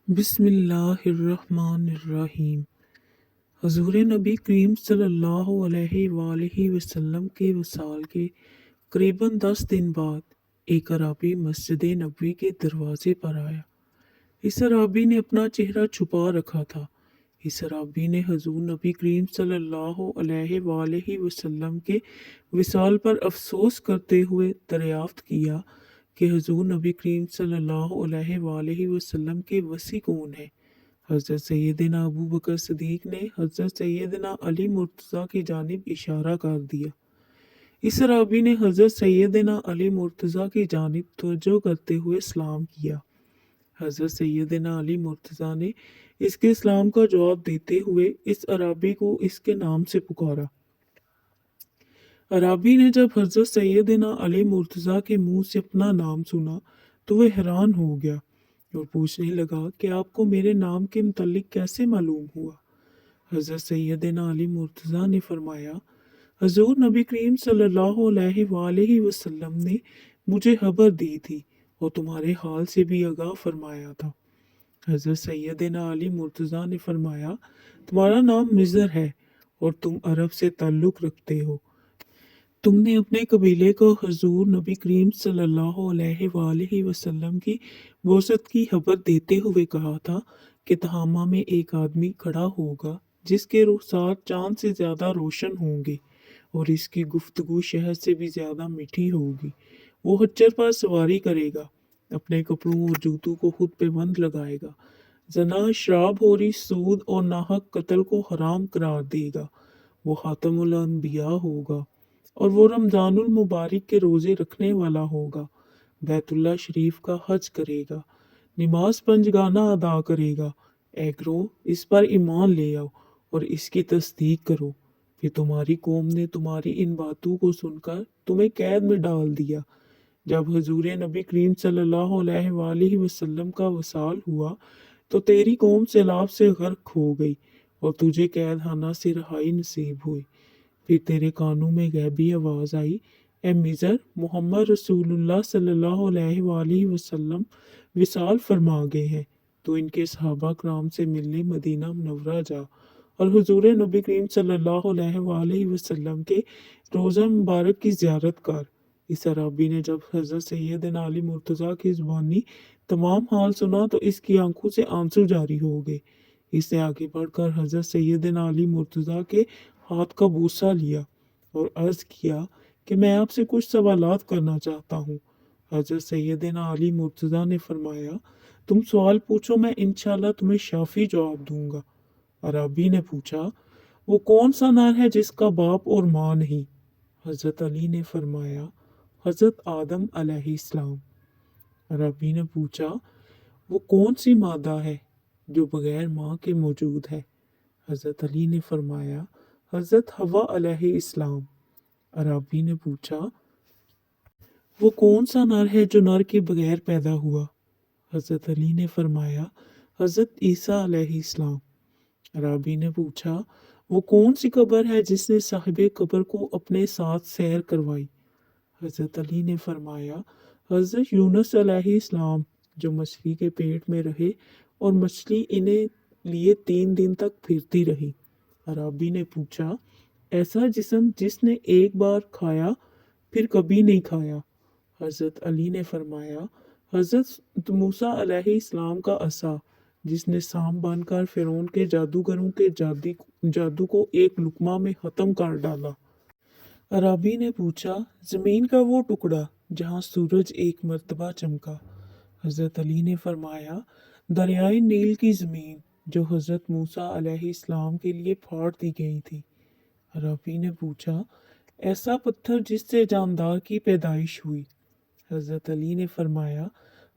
बिस्मिल्लाहिर्रहमानिर्रहीम। हजूर नबी करीम सल्लल्लाहु अलैहि वआलैहि वसल्लम के वसाल के करीबन 10 दिन बाद एक अराबी मस्जिद नबवी के दरवाजे पर आया। इस अराबी ने अपना चेहरा छुपा रखा था। इस अराबी ने हजूर नबी करीम सल्लल्लाहु अलैहि वआलैहि वसल्लम के विसाल पर अफसोस करते हुए दरियाफ्त किया कि हजूर नबी करीम सल्लल्लाहु अलैहि वआलैहि वसल्लम के वसी कौन है। हज़रत सैयदना अबू बकर सदीक ने हज़रत सैयदना अली मुर्तज़ा की जानिब इशारा कर दिया। इस अराबी ने हज़रत सैयदना अली मुर्तज़ा की जानिब तवज्जो करते हुए सलाम किया। हज़रत सैयदना अली मुर्तज़ा ने इसके सलाम का जवाब देते हुए इस अराबी को इसके नाम से पुकारा। अराबी ने जब हज़रत सैयदना अली मुर्तज़ा के मुंह से अपना नाम सुना तो वह हैरान हो गया और पूछने लगा कि आपको मेरे नाम के मुतल्लिक कैसे मालूम हुआ। हज़रत सैयदना अली मुर्तज़ा ने फरमाया, हजूर नबी करीम सल्लल्लाहु अलैहि वसल्लम ने मुझे खबर दी थी और तुम्हारे हाल से भी आगाह फरमाया था। हज़रत सैयदना अली मुर्तज़ा ने फरमाया, तुम्हारा नाम मिज़र है और तुम अरब से ताल्लुक़ रखते हो। तुमने अपने कबीले को हजूर नबी करीम सल्लल्लाहु अलैहि वसल्लम की वसत की खबर देते हुए कहा था कि तहामा में एक आदमी खड़ा होगा जिसके रुखसार चांद से ज़्यादा रोशन होंगे और इसकी गुफ्तगू शहद से भी ज़्यादा मीठी होगी। वो हच्चर पर सवारी करेगा, अपने कपड़ों और जूतों को खुद पे बंद लगाएगा, जना, शराब होरी, सूद और नाहक कत्ल को हराम करार देगा। वो खातमुल अंबिया होगा और वो रमज़ानुल मुबारक के रोज़े रखने वाला होगा, बैतुल्लाह शरीफ का हज करेगा, नमाज पंजगाना अदा करेगा। ऐ गिरोह, इस पर ईमान ले आओ और इसकी तस्दीक करो। फिर तुम्हारी कौम ने तुम्हारी इन बातों को सुनकर तुम्हें कैद में डाल दिया। जब हजूर नबी करीम सल्लल्लाहु अलैहि वसल्लम का वसाल हुआ तो तेरी कौम सैलाब से गर्क हो गई और तुझे कैद खाना से रहाई नसीब हुई। फिर तेरे कानों में गैबी आवाज़ आई, ए मिज़र, मोहम्मद रसूलुल्लाह सल्लल्लाहु अलैहि वसल्लम विसाल फरमा गए हैं। तो इनके सहाबा कराम से मिलने मदीना मुनव्वरा जा और हुजूर नबी करीम सल्लल्लाहु अलैहि वसल्लम के रोज़ा मुबारक की ज़ियारत कर। इस अराबी ने जब हज़रत सैयदना अली मुर्तज़ा की ज़ुबानी तमाम हाल सुना तो इसकी आंखों से आंसू जारी हो गए। इसने आगे बढ़कर हज़रत सैयदना अली मुर्तज़ा के हाथ का बूसा लिया और अर्ज़ किया कि मैं आपसे कुछ सवालात करना चाहता हूँ। हज़रत सैयदना अली मुर्तज़ा ने फरमाया, तुम सवाल पूछो, मैं इंशाअल्लाह तुम्हें शाफी जवाब दूंगा। अराबी ने पूछा, वो कौन सा नर है जिसका बाप और माँ नहीं? हज़रत अली ने फरमाया, हज़रत आदम अलैहिस्सलाम। अराबी ने पूछा, वो कौन सी मादा है जो बगैर माँ के मौजूद है? हज़रत अली ने फरमाया, हज़रत हवा अलैहिस्सलाम। अराबी ने पूछा, वो कौन सा नर है जो नर के बगैर पैदा हुआ? हज़रत अली ने फरमाया, हज़रत ईसा अलैहिस्सलाम। अराबी ने पूछा, वो कौन सी कब्र है जिसने साहिबे कब्र को अपने साथ सैर करवाई? हज़रत अली ने फरमाया, हज़रत यूनुस अलैहिस्सलाम, जो मछली के पेट में रहे और मछली इन्हें लिए 3 दिन तक फिरती रही। अराबी ने पूछा, ऐसा जिस्म जिसने एक बार खाया फिर कभी नहीं खाया? हज़रत अली ने फरमाया, हज़रत मूसा अलैहिस्सलाम का असा, जिसने सांप बनकर फ़िरौन के जादूगरों के जादू को एक लुकमा में ख़त्म कर डाला। अराबी ने पूछा, ज़मीन का वो टुकड़ा जहाँ सूरज एक मर्तबा चमका? हज़रत अली ने फरमाया, दरियाए नील की ज़मीन जो हज़रत मूसा अलैहिस्सलाम के लिए फाड़ दी गई थी। अराबी ने पूछा, ऐसा पत्थर जिससे जानदार की पैदाइश हुई? हज़रत अली ने फरमाया,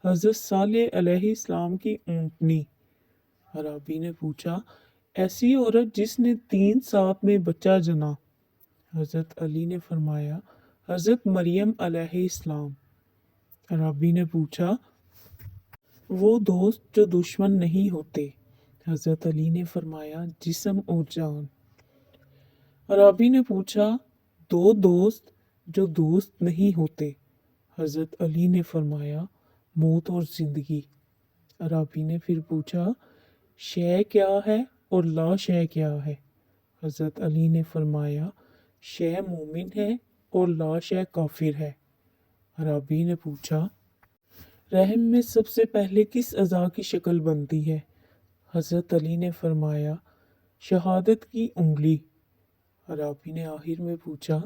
हज़रत सालेह अलैहिस्सलाम की ऊँटनी। अराबी ने पूछा, ऐसी औरत जिसने 3 साथ में बच्चा जना? हज़रत अली ने फरमाया, हज़रत मरियम अलैहिस्सलाम। अराबी ने पूछा, वो दोस्त जो दुश्मन नहीं होते? हज़रत अली ने फरमाया, जिस्म और जान। अराबी ने पूछा, 2 दोस्त जो दोस्त नहीं होते? हज़रत अली ने फरमाया, मौत और ज़िंदगी। अराबी ने फिर पूछा, शय क्या है और ला शय क्या है? हज़रत अली ने फरमाया, शय मोमिन है और ला शय काफिर है। अराबी ने पूछा, रहम में सबसे पहले किस अज़ा की शक्ल बनती है? हज़रत अली ने फरमाया, शहादत की उंगली। अराबी ने आखिर में पूछा,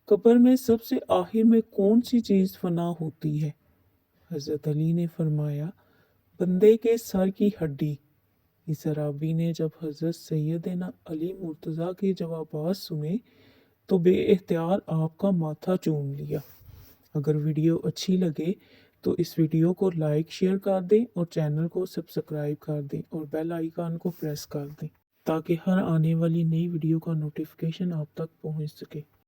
कब्र में सबसे आखिर में कौन सी चीज़ फना होती है? हज़रत अली ने फरमाया, बंदे के सर की हड्डी। इस अराबी ने जब हज़रत सैयदना अली मुर्तज़ा के जवाबात सुने तो बेइख्तियार आपका माथा चूम लिया। अगर वीडियो अच्छी लगे तो इस वीडियो को लाइक शेयर कर दें और चैनल को सब्सक्राइब कर दें और बेल आइकन को प्रेस कर दें ताकि हर आने वाली नई वीडियो का नोटिफिकेशन आप तक पहुंच सके।